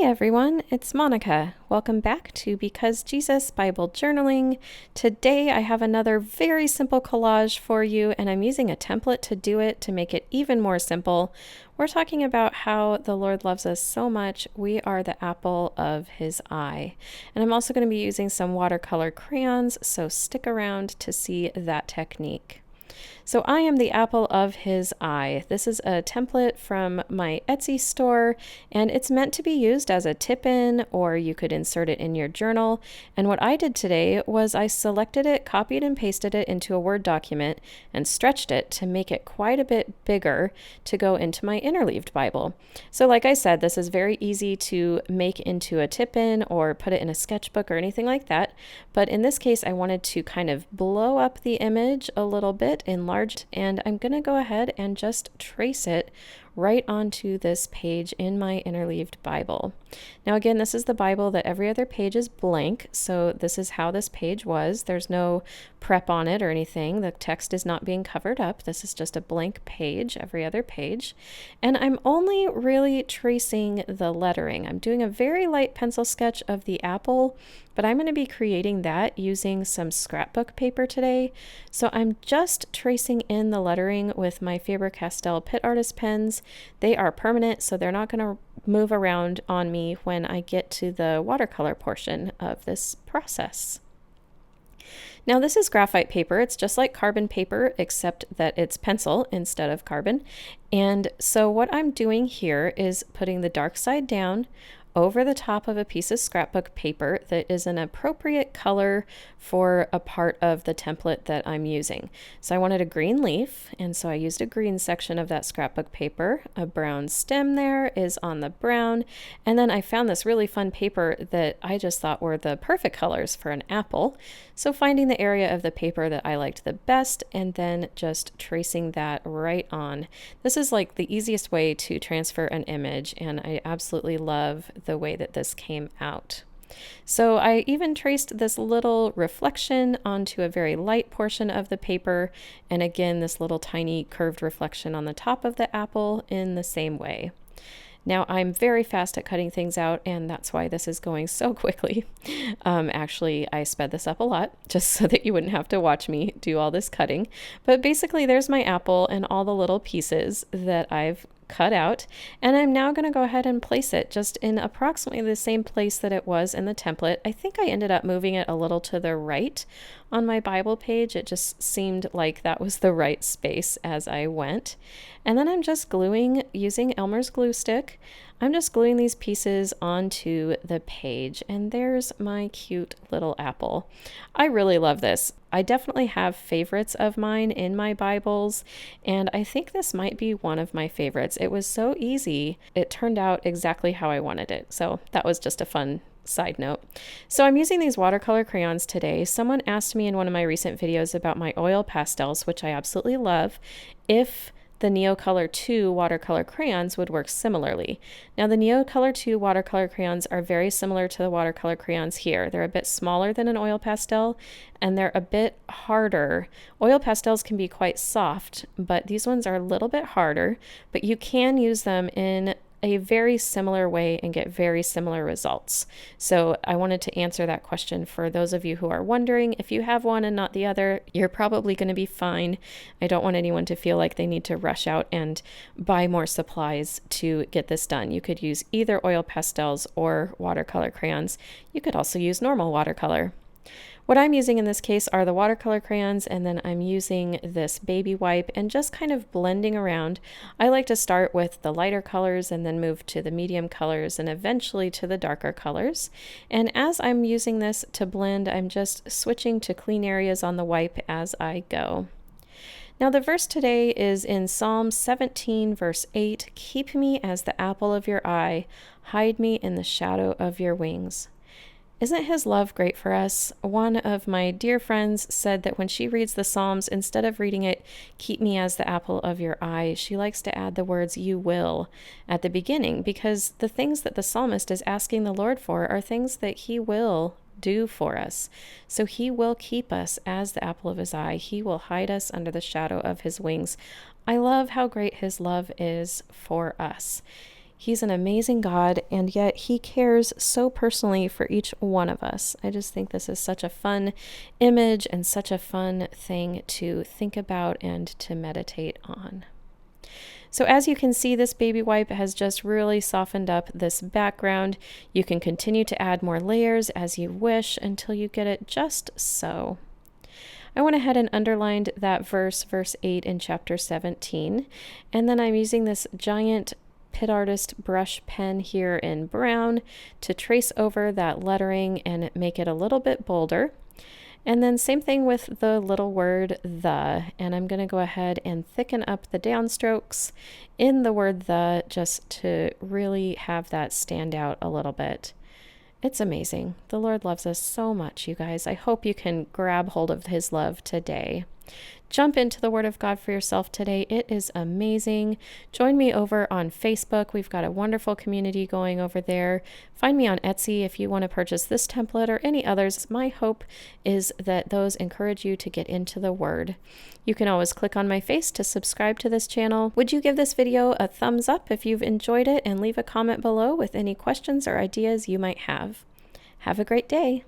Hey everyone, it's Monica. Welcome back to Because Jesus Bible Journaling. Today I have another very simple collage for you, and I'm using a template to do it to make it even more simple. We're talking about how the Lord loves us so much. We are the apple of his eye. And I'm also going to be using some watercolor crayons, so stick around to see that technique. So I am the apple of his eye. This is a template from my Etsy store, and it's meant to be used as a tip-in, or you could insert it in your journal. And what I did today was I selected it, copied and pasted it into a Word document, and stretched it to make it quite a bit bigger to go into my interleaved Bible. So like I said, this is very easy to make into a tip-in or put it in a sketchbook or anything like that. But in this case, I wanted to kind of blow up the image a little bit, enlarged, and I'm going to go ahead and just trace it right onto this page in my interleaved Bible. Now again, this is the Bible that every other page is blank, so this is how this page was. There's no prep on it or anything. The text is not being covered up. This is just a blank page, every other page. And I'm only really tracing the lettering. I'm doing a very light pencil sketch of the apple, but I'm going to be creating that using some scrapbook paper today. So I'm just tracing in the lettering with my Faber-Castell Pitt Artist pens. They are permanent, so they're not going to move around on me when I get to the watercolor portion of this process. Now this is graphite paper. It's just like carbon paper, except that it's pencil instead of carbon. And so what I'm doing here is putting the dark side down over the top of a piece of scrapbook paper that is an appropriate color for a part of the template that I'm using. So I wanted a green leaf, and so I used a green section of that scrapbook paper. A brown stem there is on the brown, and then I found this really fun paper that I just thought were the perfect colors for an apple. So finding the area of the paper that I liked the best and then just tracing that right on. This is like the easiest way to transfer an image, and I absolutely love the way that this came out. So I even traced this little reflection onto a very light portion of the paper, and again this little tiny curved reflection on the top of the apple in the same way. Now I'm very fast at cutting things out, and that's why this is going so quickly. Actually, I sped this up a lot just so that you wouldn't have to watch me do all this cutting. But basically there's my apple and all the little pieces that I've cut out, and I'm now going to go ahead and place it just in approximately the same place that it was in the template. I think I ended up moving it a little to the right on my Bible page. It just seemed like that was the right space as I went. And then I'm just gluing using Elmer's glue stick. I'm just gluing these pieces onto the page, and there's my cute little apple. I really love this. I definitely have favorites of mine in my Bibles, and I think this might be one of my favorites. It was so easy. It turned out exactly how I wanted it. So that was just a fun side note. So I'm using these watercolor crayons today. Someone asked me in one of my recent videos about my oil pastels, which I absolutely love, if the Neocolor 2 watercolor crayons would work similarly. Now the Neocolor 2 watercolor crayons are very similar to the watercolor crayons here. They're a bit smaller than an oil pastel, and they're a bit harder. Oil pastels can be quite soft, but these ones are a little bit harder, but you can use them in a very similar way and get very similar results. So I wanted to answer that question for those of you who are wondering. If you have one and not the other, you're probably going to be fine. I don't want anyone to feel like they need to rush out and buy more supplies to get this done. You could use either oil pastels or watercolor crayons. You could also use normal watercolor. What I'm using in this case are the watercolor crayons, and then I'm using this baby wipe and just kind of blending around. I like to start with the lighter colors and then move to the medium colors and eventually to the darker colors. And as I'm using this to blend, I'm just switching to clean areas on the wipe as I go. Now the verse today is in Psalm 17 verse 8, "Keep me as the apple of your eye, hide me in the shadow of your wings." Isn't his love great for us? One of my dear friends said that when she reads the Psalms, instead of reading it, "Keep me as the apple of your eye," she likes to add the words "you will" at the beginning, because the things that the psalmist is asking the Lord for are things that he will do for us. So he will keep us as the apple of his eye. He will hide us under the shadow of his wings. I love how great his love is for us. He's an amazing God, and yet He cares so personally for each one of us. I just think this is such a fun image and such a fun thing to think about and to meditate on. So as you can see, this baby wipe has just really softened up this background. You can continue to add more layers as you wish until you get it just so. I went ahead and underlined that verse 8 in chapter 17, and then I'm using this giant Pit Artist brush pen here in brown to trace over that lettering and make it a little bit bolder. And then same thing with the little word the, and I'm going to go ahead and thicken up the downstrokes in the word the just to really have that stand out a little bit. It's amazing. The Lord loves us so much, you guys. I hope you can grab hold of His love today. Jump into the Word of God for yourself today. It is amazing. Join me over on Facebook. We've got a wonderful community going over there. Find me on Etsy if you want to purchase this template or any others. My hope is that those encourage you to get into the Word. You can always click on my face to subscribe to this channel. Would you give this video a thumbs up if you've enjoyed it, and leave a comment below with any questions or ideas you might have. Have a great day.